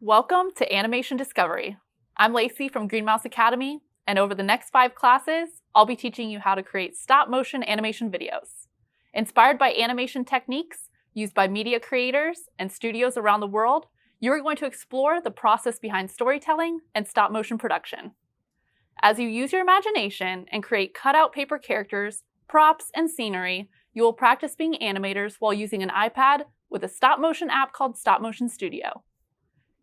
Welcome to Animation Discovery. I'm Lacey from Green Mouse Academy, and over the next 5 classes, I'll be teaching you how to create stop-motion animation videos. Inspired by animation techniques used by media creators and studios around the world, you are going to explore the process behind storytelling and stop-motion production. As you use your imagination and create cutout paper characters, props, and scenery, you will practice being animators while using an iPad with a stop-motion app called Stop Motion Studio.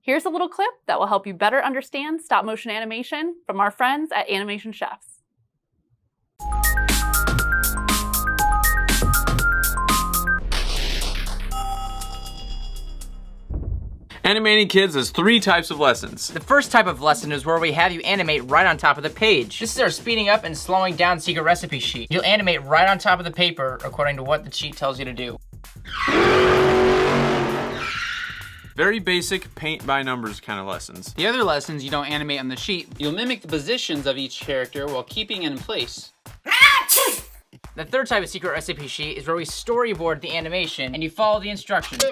Here's a little clip that will help you better understand stop-motion animation from our friends at Animation Chefs. Animating Kids has 3 types of lessons. The first type of lesson is where we have you animate right on top of the page. This is our speeding up and slowing down secret recipe sheet. You'll animate right on top of the paper according to what the sheet tells you to do. Very basic paint by numbers kind of lessons. The other lessons you don't animate on the sheet. You'll mimic the positions of each character while keeping it in place. The third type of secret recipe sheet is where we storyboard the animation and you follow the instructions.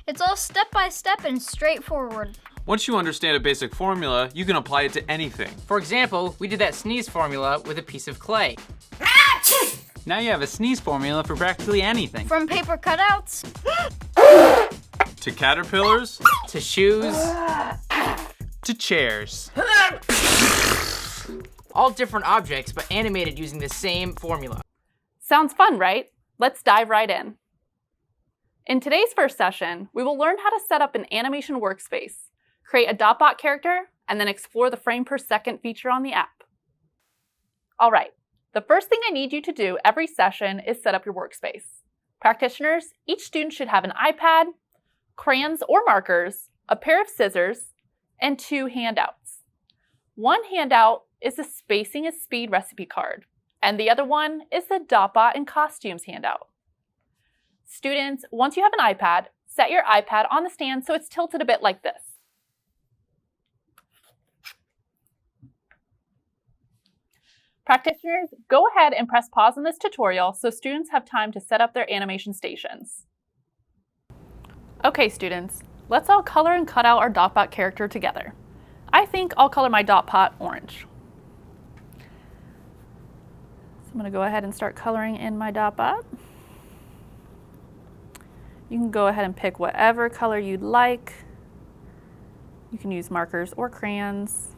It's all step by step and straightforward. Once you understand a basic formula, you can apply it to anything. For example, we did that sneeze formula with a piece of clay. Now you have a sneeze formula for practically anything. From paper cutouts To caterpillars, To shoes, To chairs. all different objects but animated using the same formula. Sounds fun, right? Let's dive right in. In today's first session, we will learn how to set up an animation workspace, create a Dotbot character, and then explore the frame per second feature on the app. All right, the first thing I need you to do every session is set up your workspace. Practitioners, each student should have an iPad, crayons or markers, a pair of scissors, and 2 handouts. One handout is the Spacing is Speed recipe card, and the other one is the Dotbot and Costumes handout. Students, once you have an iPad, set your iPad on the stand so it's tilted a bit like this. Practitioners, go ahead and press pause on this tutorial so students have time to set up their animation stations. Okay, students, let's all color and cut out our Dotbot character together. I think I'll color my Dotbot orange. So I'm going to go ahead and start coloring in my Dotbot. You can go ahead and pick whatever color you'd like. You can use markers or crayons.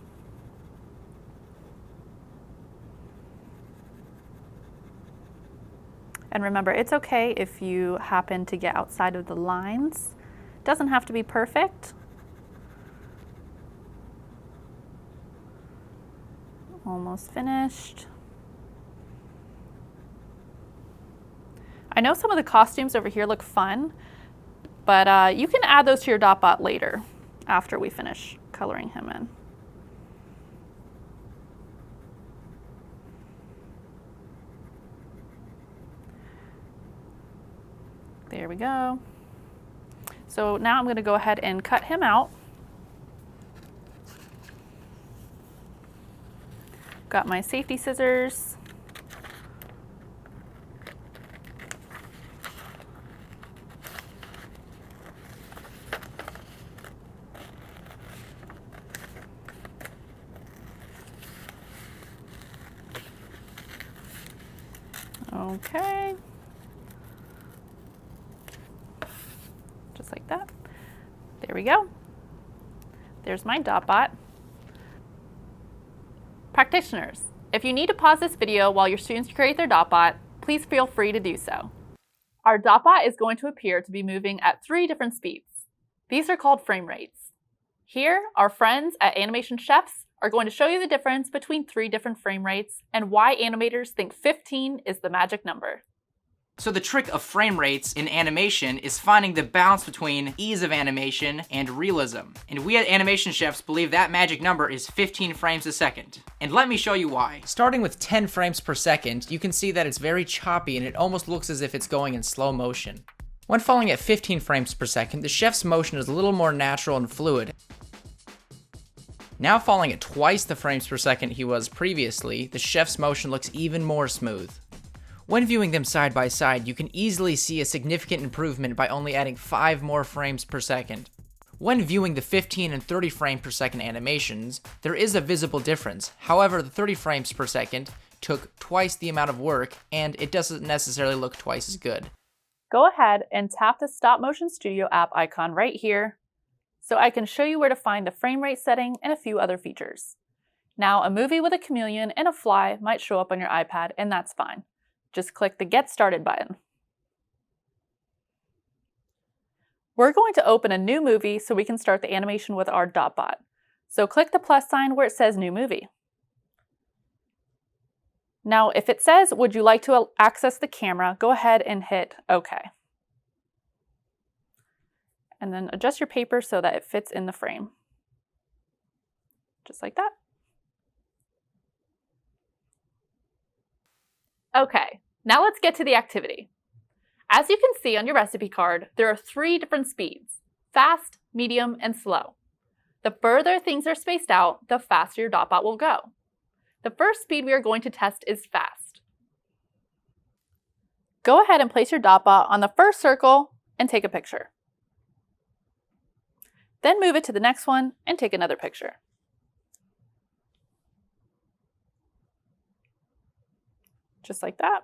And remember, it's okay if you happen to get outside of the lines. It doesn't have to be perfect. Almost finished. I know some of the costumes over here look fun, but you can add those to your Dotbot later after we finish coloring him in. There we go. So now I'm going to go ahead and cut him out. Got my safety scissors. Okay. Just like that. There we go. There's my Dotbot. Practitioners, if you need to pause this video while your students create their Dotbot, please feel free to do so. Our Dotbot is going to appear to be moving at 3 different speeds. These are called frame rates. Here, our friends at Animation Chefs are going to show you the difference between 3 different frame rates and why animators think 15 is the magic number. So the trick of frame rates in animation is finding the balance between ease of animation and realism. And we at Animation Chefs believe that magic number is 15 frames a second. And let me show you why. Starting with 10 frames per second, you can see that it's very choppy and it almost looks as if it's going in slow motion. When falling at 15 frames per second, the chef's motion is a little more natural and fluid. Now falling at twice the frames per second he was previously, the chef's motion looks even more smooth. When viewing them side by side, you can easily see a significant improvement by only adding 5 more frames per second. When viewing the 15 and 30 frame per second animations, there is a visible difference. However, the 30 frames per second took twice the amount of work, and it doesn't necessarily look twice as good. Go ahead and tap the Stop Motion Studio app icon right here so I can show you where to find the frame rate setting and a few other features. Now, a movie with a chameleon and a fly might show up on your iPad, and that's fine. Just click the Get Started button. We're going to open a new movie so we can start the animation with our DotBot. So click the plus sign where it says New Movie. Now, if it says, would you like to access the camera, go ahead and hit OK. And then adjust your paper so that it fits in the frame. Just like that. Okay, now let's get to the activity. As you can see on your recipe card, there are 3 different speeds: fast, medium, and slow. The further things are spaced out, the faster your DotBot will go. The first speed we are going to test is fast. Go ahead and place your DotBot on the first circle and take a picture. Then move it to the next one and take another picture. Just like that.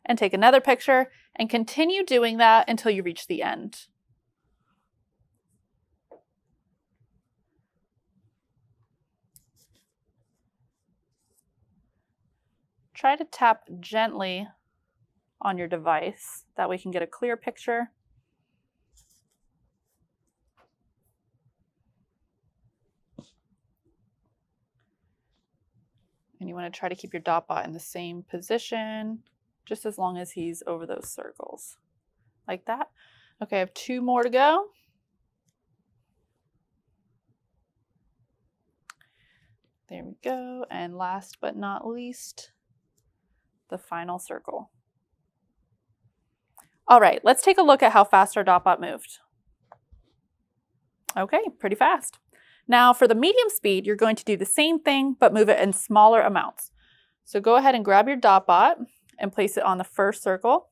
And take another picture and continue doing that until you reach the end. Try to tap gently on your device. That way you can get a clear picture. And you want to try to keep your DotBot in the same position, just as long as he's over those circles. Like that. Okay, I have 2 more to go. There we go. And last but not least, the final circle. All right, let's take a look at how fast our DotBot moved. Okay, pretty fast. Now for the medium speed, you're going to do the same thing, but move it in smaller amounts. So go ahead and grab your DotBot and place it on the first circle.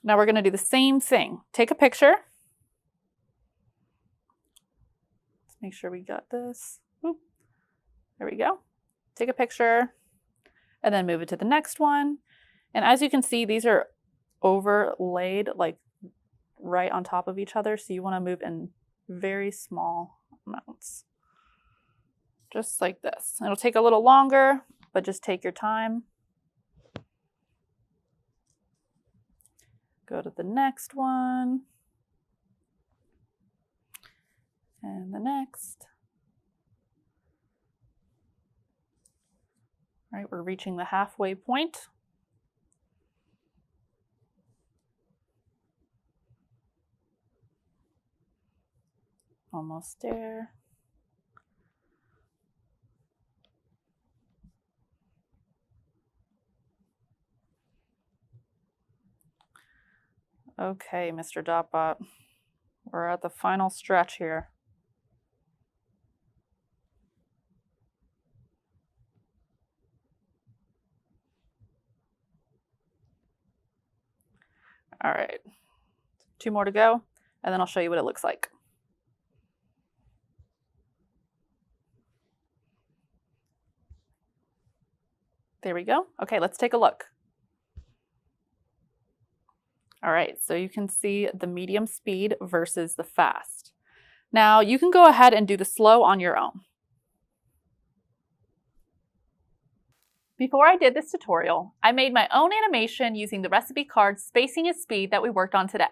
Now we're going to do the same thing. Take a picture. Let's make sure we got this. Oop. There we go. Take a picture and then move it to the next one. And as you can see, these are overlaid like right on top of each other. So you want to move in very small amounts. Just like this. It'll take a little longer, but just take your time. Go to the next one. And the next. All right, we're reaching the halfway point. Almost there. Okay, Mr. DotBot, we're at the final stretch here. All right, 2 more to go, and then I'll show you what it looks like. There we go. Okay, let's take a look. All right, so you can see the medium speed versus the fast. Now you can go ahead and do the slow on your own. Before I did this tutorial, I made my own animation using the recipe card Spacing is Speed that we worked on today.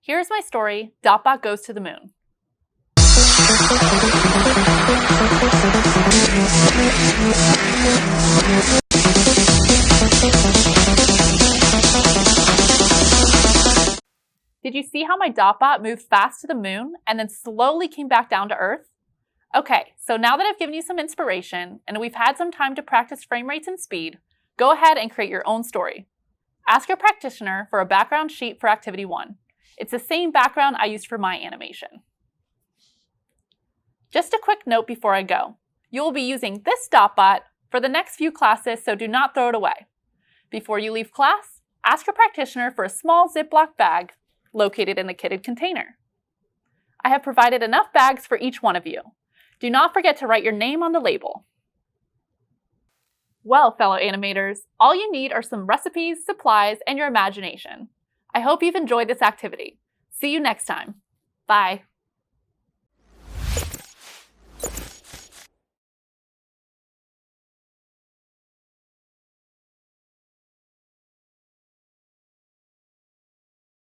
Here's my story, DotBot Goes to the Moon. Did you see how my DotBot moved fast to the moon and then slowly came back down to Earth? Okay, so now that I've given you some inspiration and we've had some time to practice frame rates and speed, go ahead and create your own story. Ask your practitioner for a background sheet for Activity 1. It's the same background I used for my animation. Just a quick note before I go. You will be using this DotBot for the next few classes, so do not throw it away. Before you leave class, ask your practitioner for a small Ziploc bag located in the kitted container. I have provided enough bags for each one of you. Do not forget to write your name on the label. Well, fellow animators, all you need are some recipes, supplies, and your imagination. I hope you've enjoyed this activity. See you next time. Bye.